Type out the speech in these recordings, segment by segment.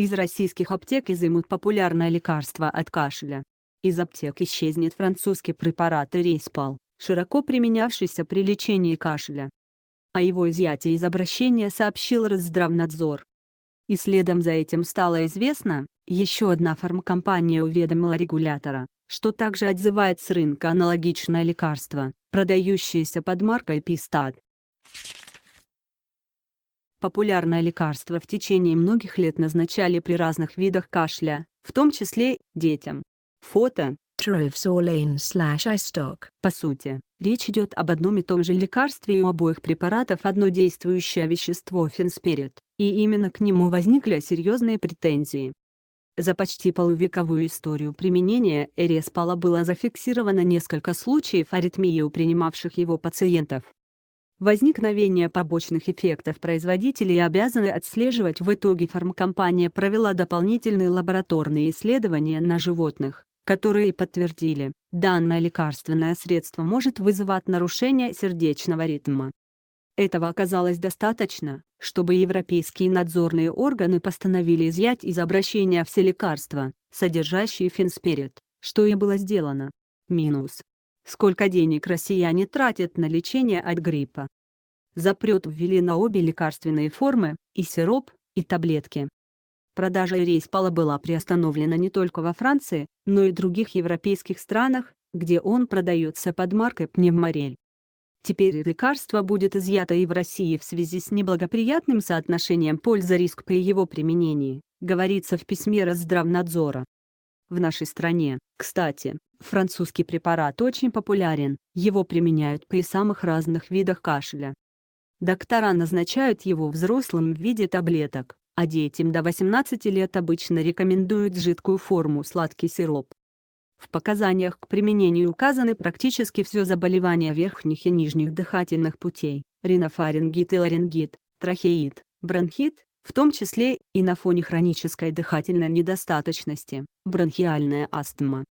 Из российских аптек изымут популярное лекарство от кашля. Из аптек исчезнет французский препарат Эриспал, широко применявшийся при лечении кашля. О его изъятии из обращения сообщил Росздравнадзор. И следом за этим стало известно, еще одна фармкомпания уведомила регулятора, что также отзывает с рынка аналогичное лекарство, продающееся под маркой Пистад. Популярное лекарство в течение многих лет назначали при разных видах кашля, в том числе детям. Фото. Troves/iStock. По сути, речь идет об одном и том же лекарстве, и у обоих препаратов одно действующее вещество фенспирит, и именно к нему возникли серьезные претензии. За почти полувековую историю применения Эриспала было зафиксировано несколько случаев аритмии у принимавших его пациентов. Возникновение побочных эффектов производители обязаны отслеживать. В итоге фармкомпания провела дополнительные лабораторные исследования на животных, которые подтвердили, данное лекарственное средство может вызывать нарушение сердечного ритма. Этого оказалось достаточно, чтобы европейские надзорные органы постановили изъять из обращения все лекарства, содержащие фенспирит, что и было сделано. Минус. Сколько денег россияне тратят на лечение от гриппа? Запрет ввели на обе лекарственные формы, и сироп, и таблетки. Продажа Эриспала была приостановлена не только во Франции, но и других европейских странах, где он продается под маркой Пневморель. Теперь лекарство будет изъято и в России в связи с неблагоприятным соотношением польза-риск при его применении, говорится в письме Росздравнадзора. В нашей стране, кстати, французский препарат очень популярен, его применяют при самых разных видах кашля. Доктора назначают его взрослым в виде таблеток, а детям до 18 лет обычно рекомендуют жидкую форму сладкий сироп. В показаниях к применению указаны практически все заболевания верхних и нижних дыхательных путей, ринофарингит и ларингит, трахеит, бронхит, в том числе и на фоне хронической дыхательной недостаточности, бронхиальная астма.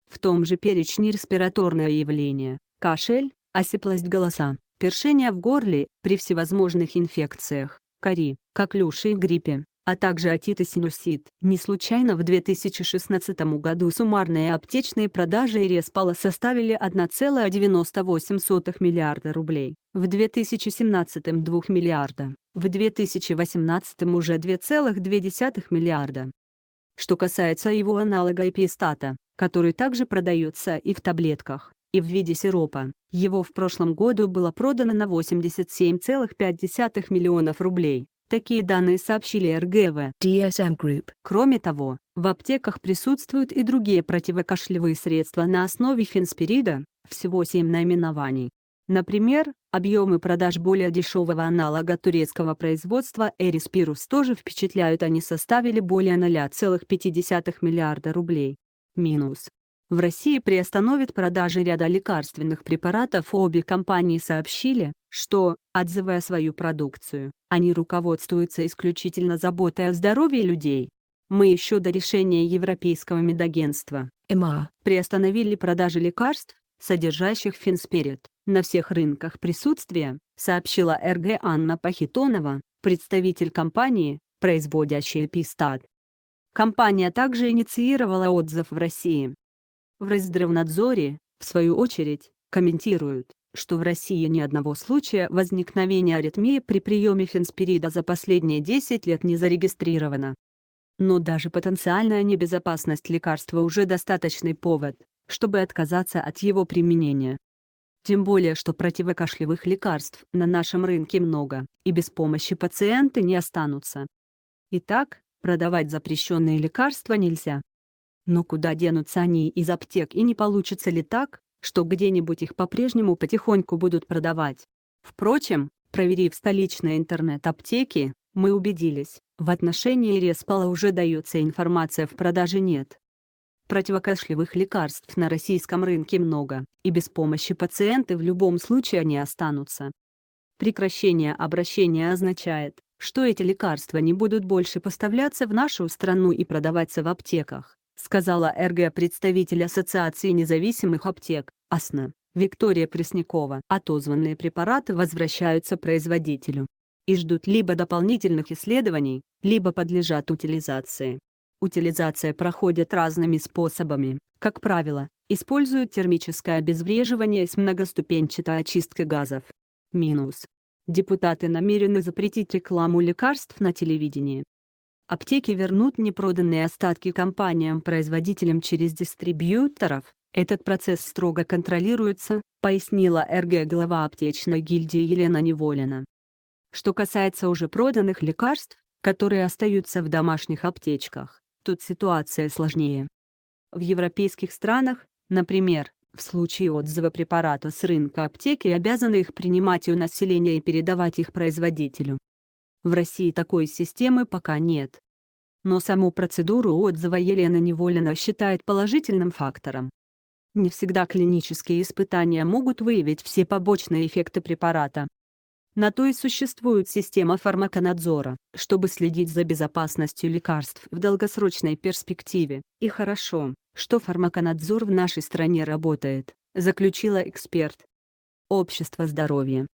В том же перечне респираторное явление, кашель, осиплость голоса, першение в горле при всевозможных инфекциях, кори, коклюше и гриппе, а также отит и синусит. Не случайно в 2016 году суммарные аптечные продажи Эриспала составили 1,98 миллиарда рублей, в 2017 – 2 миллиарда, в 2018 уже 2,2 миллиарда. Что касается его аналога Эпистата, который также продается и в таблетках, и в виде сиропа, его в прошлом году было продано на 87,5 миллионов рублей. Такие данные сообщили РГВ. DSM Group. Кроме того, в аптеках присутствуют и другие противокашлевые средства на основе фенспирида, всего 7 наименований. Например, объемы продаж более дешевого аналога турецкого производства Эриспирус тоже впечатляют, они составили более 0,5 миллиарда рублей. Минус. В России приостановят продажи ряда лекарственных препаратов. Обе компании сообщили, что, отзывая свою продукцию, они руководствуются исключительно заботой о здоровье людей. Мы еще до решения Европейского медагентства EMA приостановили продажи лекарств, содержащих фенспирит, на всех рынках присутствия, сообщила РГ Анна Пахитонова, представитель компании, производящей Пистад. Компания также инициировала отзыв в России. В Росздравнадзоре, в свою очередь, комментируют, что в России ни одного случая возникновения аритмии при приеме фенспирида за последние 10 лет не зарегистрировано. Но даже потенциальная небезопасность лекарства уже достаточный повод, чтобы отказаться от его применения. Тем более, что противокашлевых лекарств на нашем рынке много, и без помощи пациенты не останутся. Итак, продавать запрещенные лекарства нельзя. Но куда денутся они из аптек, и не получится ли так, что где-нибудь их по-прежнему потихоньку будут продавать? Впрочем, проверив столичные интернет-аптеки, мы убедились, в отношении Эриспала уже дается информация, в продаже нет. Противокашлевых лекарств на российском рынке много, и без помощи пациенты в любом случае они останутся. Прекращение обращения означает, что эти лекарства не будут больше поставляться в нашу страну и продаваться в аптеках, сказала РГ-представитель Ассоциации независимых аптек, АСНА, Виктория Преснякова. Отозванные препараты возвращаются производителю. и ждут либо дополнительных исследований, либо подлежат утилизации. Утилизация проходит разными способами, как правило, используют термическое обезвреживание с многоступенчатой очисткой газов. Минус. Депутаты намерены запретить рекламу лекарств на телевидении. Аптеки вернут непроданные остатки компаниям-производителям через дистрибьюторов. Этот процесс строго контролируется, пояснила глава аптечной гильдии Елена Неволина. Что касается уже проданных лекарств, которые остаются в домашних аптечках, тут ситуация сложнее. В европейских странах, например, в случае отзыва препарата с рынка аптеки обязаны их принимать у населения и передавать их производителю. В России такой системы пока нет. Но саму процедуру отзыва Елена Неволина считает положительным фактором. Не всегда клинические испытания могут выявить все побочные эффекты препарата. На то и существует система фармаконадзора, чтобы следить за безопасностью лекарств в долгосрочной перспективе. И хорошо, что фармаконадзор в нашей стране работает, заключила эксперт. Общество здоровья